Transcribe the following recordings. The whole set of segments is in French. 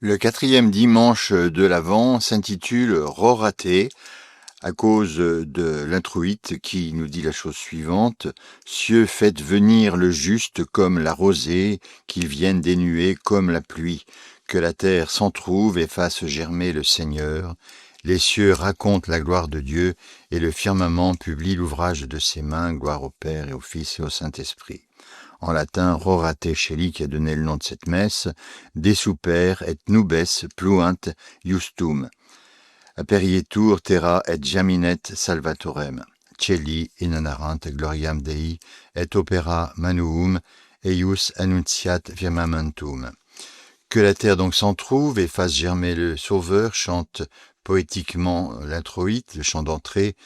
Le quatrième dimanche de l'Avent s'intitule Roraté à cause de l'introïte qui nous dit la chose suivante. Cieux, faites venir le juste comme la rosée, qu'il vienne dénuer comme la pluie, que la terre s'entrouve et fasse germer le Seigneur. Les cieux racontent la gloire de Dieu et le firmament publie l'ouvrage de ses mains. Gloire au Père et au Fils et au Saint-Esprit. En latin, Rorate Caeli, qui a donné le nom de cette messe, de super et nubes pluant justum. Aperietur terra et jaminet salvatorem. Caeli inanarant gloriam Dei et opera manuum eius annunciat firmamentum. Que la terre donc s'en trouve et fasse germer le Sauveur, chante poétiquement l'introïte, le chant d'entrée.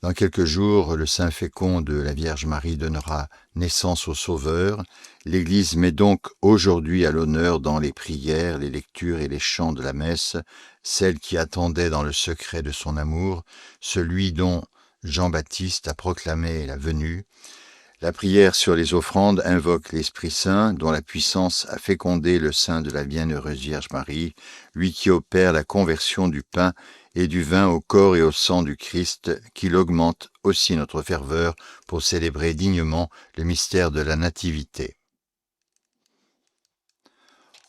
Dans quelques jours, le Saint fécond de la Vierge Marie donnera naissance au Sauveur. L'Église met donc aujourd'hui à l'honneur dans les prières, les lectures et les chants de la messe, celle qui attendait dans le secret de son amour, celui dont Jean-Baptiste a proclamé la venue. La prière sur les offrandes invoque l'Esprit Saint, dont la puissance a fécondé le sein de la bienheureuse Vierge Marie, lui qui opère la conversion du pain et du vin au corps et au sang du Christ, qu'il augmente aussi notre ferveur pour célébrer dignement le mystère de la Nativité.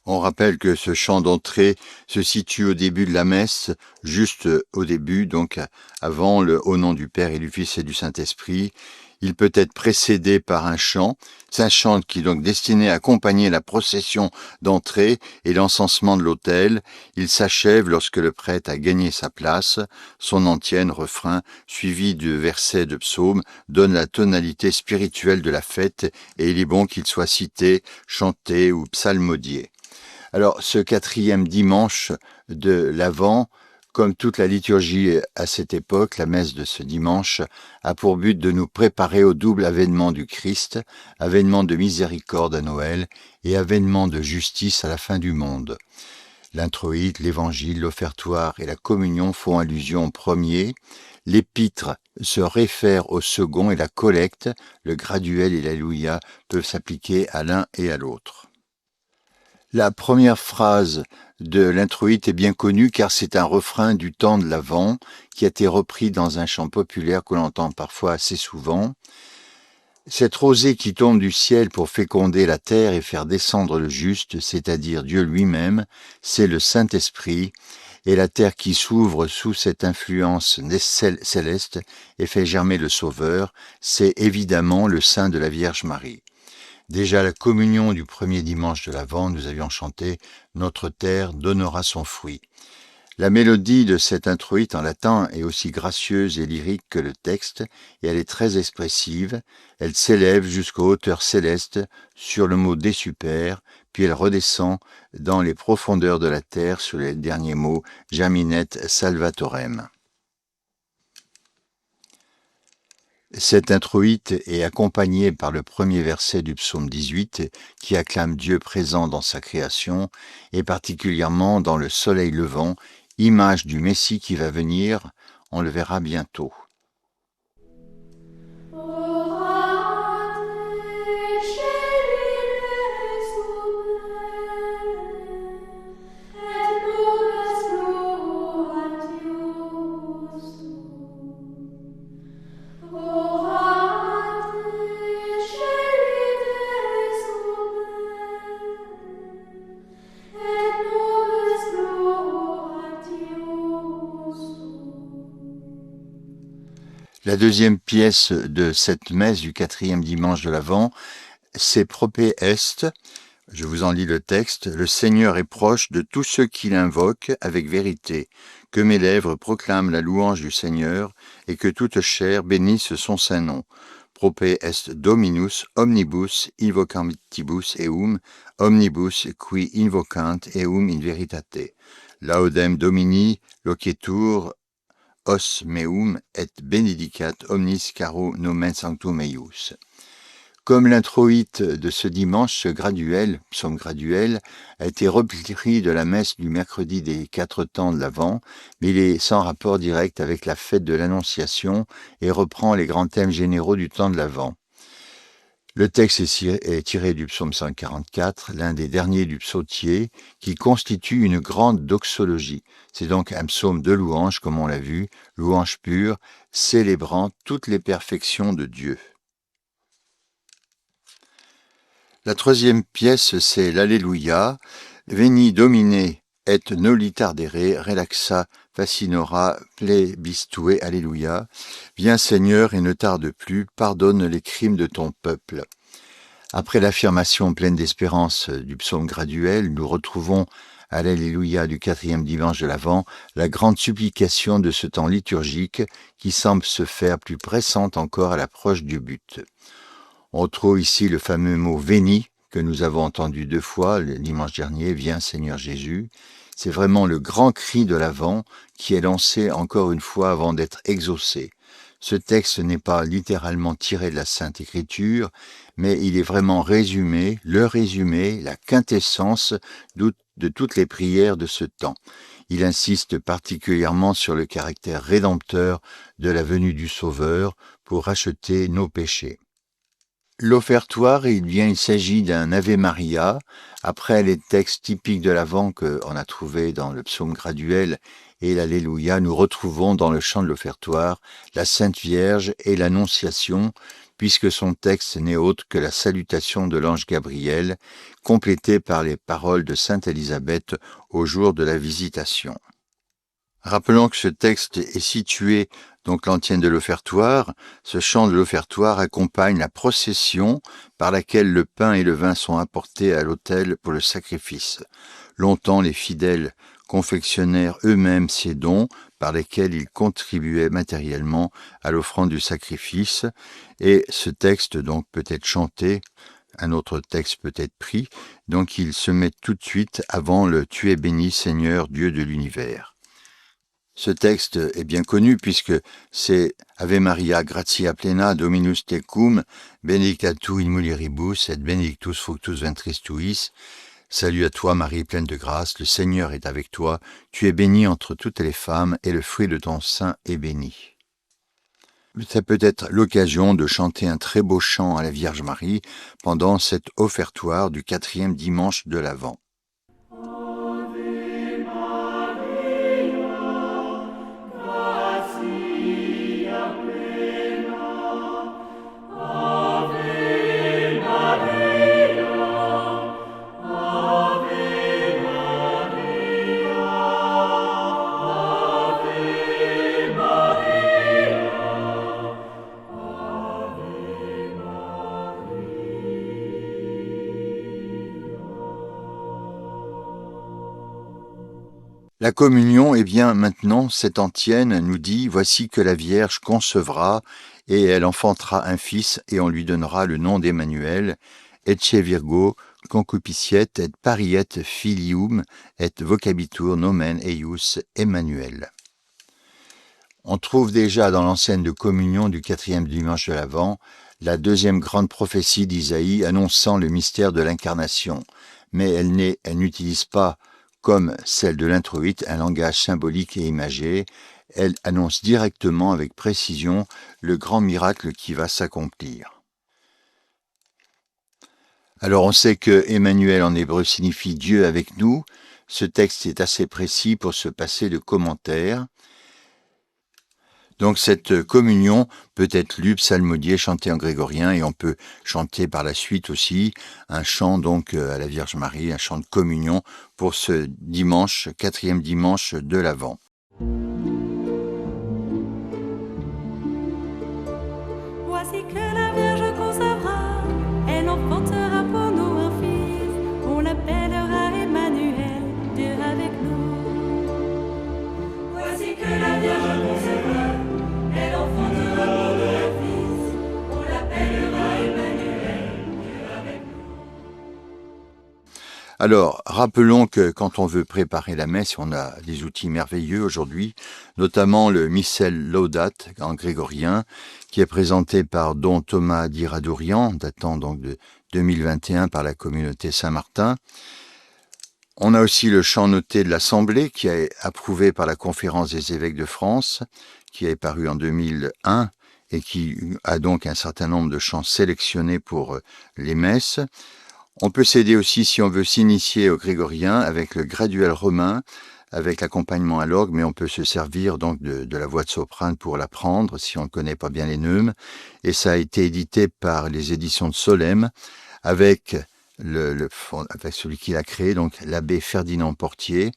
On rappelle que ce chant d'entrée se situe au début de la messe, juste au début, donc avant le « Au nom du Père et du Fils et du Saint-Esprit ». Il peut être précédé par un chant qui est donc destiné à accompagner la procession d'entrée et l'encensement de l'autel. Il s'achève lorsque le prêtre a gagné sa place. Son antienne, refrain, suivi de versets de psaumes, donne la tonalité spirituelle de la fête et il est bon qu'il soit cité, chanté ou psalmodié. Alors, ce quatrième dimanche de l'Avent, comme toute la liturgie à cette époque, la messe de ce dimanche a pour but de nous préparer au double avènement du Christ, avènement de miséricorde à Noël et avènement de justice à la fin du monde. L'introïte, l'évangile, l'offertoire et la communion font allusion au premier. L'épître se réfère au second et la collecte, le graduel et l'alléluia peuvent s'appliquer à l'un et à l'autre. La première phrase de l'introïte est bien connue car c'est un refrain du temps de l'Avent qui a été repris dans un chant populaire que l'on entend parfois assez souvent. Cette rosée qui tombe du ciel pour féconder la terre et faire descendre le juste, c'est-à-dire Dieu lui-même, c'est le Saint-Esprit, et la terre qui s'ouvre sous cette influence céleste et fait germer le Sauveur, c'est évidemment le sein de la Vierge Marie. Déjà à la communion du premier dimanche de l'Avent, nous avions chanté « Notre terre donnera son fruit ». La mélodie de cette introïte en latin est aussi gracieuse et lyrique que le texte, et elle est très expressive. Elle s'élève jusqu'aux hauteurs célestes sur le mot « de super », puis elle redescend dans les profondeurs de la terre sur les derniers mots « jaminet salvatorem ». Cette introïte est accompagnée par le premier verset du psaume 18 qui acclame Dieu présent dans sa création et particulièrement dans le soleil levant, image du Messie qui va venir, on le verra bientôt. La deuxième pièce de cette messe du quatrième dimanche de l'Avent, c'est Propé est. Je vous en lis le texte. Le Seigneur est proche de tous ceux qui l'invoquent avec vérité. Que mes lèvres proclament la louange du Seigneur et que toute chair bénisse son saint nom. Propé est Dominus omnibus invocantibus eum, omnibus qui invocant eum in veritate. Laudem Domini loquetur os meum et benedicat omnis caro nomen sanctum eius. Comme l'introïte de ce dimanche, ce graduel, psaume graduel, a été repris de la messe du mercredi des 4 temps de l'Avent, mais il est sans rapport direct avec la fête de l'Annonciation et reprend les grands thèmes généraux du temps de l'Avent. Le texte est tiré du psaume 144, l'un des derniers du psautier, qui constitue une grande doxologie. C'est donc un psaume de louange, comme on l'a vu, louange pure, célébrant toutes les perfections de Dieu. La troisième pièce, c'est l'Alléluia. Veni Domine et nolitardere, relaxa fascinora plebistue, Alléluia. Viens Seigneur et ne tarde plus, pardonne les crimes de ton peuple. Après l'affirmation pleine d'espérance du psaume graduel, nous retrouvons à l'Alléluia du 4e dimanche de l'Avent la grande supplication de ce temps liturgique qui semble se faire plus pressante encore à l'approche du but. On trouve ici le fameux mot « Veni » que nous avons entendu 2 fois le dimanche dernier, « Viens Seigneur Jésus ». C'est vraiment le grand cri de l'Avent qui est lancé encore une fois avant d'être exaucé. Ce texte n'est pas littéralement tiré de la Sainte Écriture, mais il est vraiment résumé, la quintessence de toutes les prières de ce temps. Il insiste particulièrement sur le caractère rédempteur de la venue du Sauveur pour racheter nos péchés. L'offertoire, il s'agit d'un Ave Maria. Après les textes typiques de l'Avent qu'on a trouvés dans le psaume graduel et l'Alléluia, nous retrouvons dans le chant de l'offertoire la Sainte Vierge et l'Annonciation, puisque son texte n'est autre que la salutation de l'ange Gabriel, complétée par les paroles de Sainte Élisabeth au jour de la visitation. Rappelons que ce texte est situé, donc l'antienne de l'offertoire. Ce chant de l'offertoire accompagne la procession par laquelle le pain et le vin sont apportés à l'autel pour le sacrifice. Longtemps, les fidèles confectionnèrent eux-mêmes ces dons par lesquels ils contribuaient matériellement à l'offrande du sacrifice. Et ce texte donc peut être chanté, un autre texte peut être pris, donc il se met tout de suite avant le « Tu es béni Seigneur, Dieu de l'univers ». Ce texte est bien connu puisque c'est Ave Maria gratia plena Dominus tecum, benedicta tu in mulieribus et benedictus fructus ventris tuis. Salut à toi Marie pleine de grâce, le Seigneur est avec toi, tu es bénie entre toutes les femmes et le fruit de ton sein est béni. C'est peut-être l'occasion de chanter un très beau chant à la Vierge Marie pendant cet offertoire du 4e dimanche de l'Avent. La communion, maintenant, cette antienne nous dit « Voici que la Vierge concevra, et elle enfantera un fils, et on lui donnera le nom d'Emmanuel, Ecce Virgo concupitiet et pariet filium, et vocabitur nomen eius Emmanuel ». On trouve déjà dans l'enseigne de communion du 4e dimanche de l'Avent la 2e grande prophétie d'Isaïe annonçant le mystère de l'incarnation, mais elle n'utilise pas comme celle de l'introïte, un langage symbolique et imagé. Elle annonce directement avec précision le grand miracle qui va s'accomplir. Alors on sait que Emmanuel en hébreu signifie Dieu avec nous. Ce texte est assez précis pour se passer de commentaires. Donc cette communion peut être lue, psalmodiée, chantée en grégorien, et on peut chanter par la suite aussi un chant donc à la Vierge Marie, un chant de communion pour ce dimanche, 4e dimanche de l'Avent. Voici que la Vierge concevra, elle enfantera pour nous un fils, on l'appellera Emmanuel, Dieu avec nous. Voici que la Vierge concevra, elle enfantera pour nous un fils, on l'appellera Emmanuel, Dieu avec nous. Alors, rappelons que quand on veut préparer la messe, on a des outils merveilleux aujourd'hui, notamment le Missel Laudate en grégorien, qui est présenté par Don Thomas d'Iradourian, datant donc de 2021 par la communauté Saint-Martin. On a aussi le chant noté de l'Assemblée, qui est approuvé par la Conférence des évêques de France, qui est paru en 2001 et qui a donc un certain nombre de chants sélectionnés pour les messes. On peut s'aider aussi si on veut s'initier au grégorien avec le graduel romain, avec l'accompagnement à l'orgue, mais on peut se servir donc de la voix de soprane pour l'apprendre si on ne connaît pas bien les neumes. Et ça a été édité par les éditions de Solesmes avec avec celui qui l'a créé, donc l'abbé Ferdinand Portier.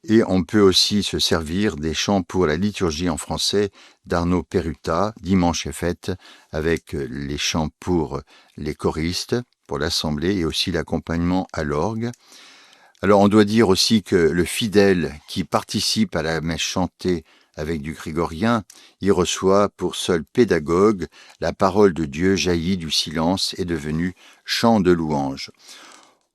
Et on peut aussi se servir des chants pour la liturgie en français d'Arnaud Perruta, Dimanche et fête, avec les chants pour les choristes, pour l'assemblée et aussi l'accompagnement à l'orgue. Alors on doit dire aussi que le fidèle qui participe à la messe chantée avec du grégorien, y reçoit pour seul pédagogue la parole de Dieu jaillie du silence et devenue chant de louange.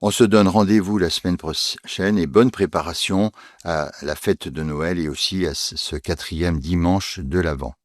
On se donne rendez-vous la semaine prochaine et bonne préparation à la fête de Noël et aussi à ce 4e dimanche de l'Avent.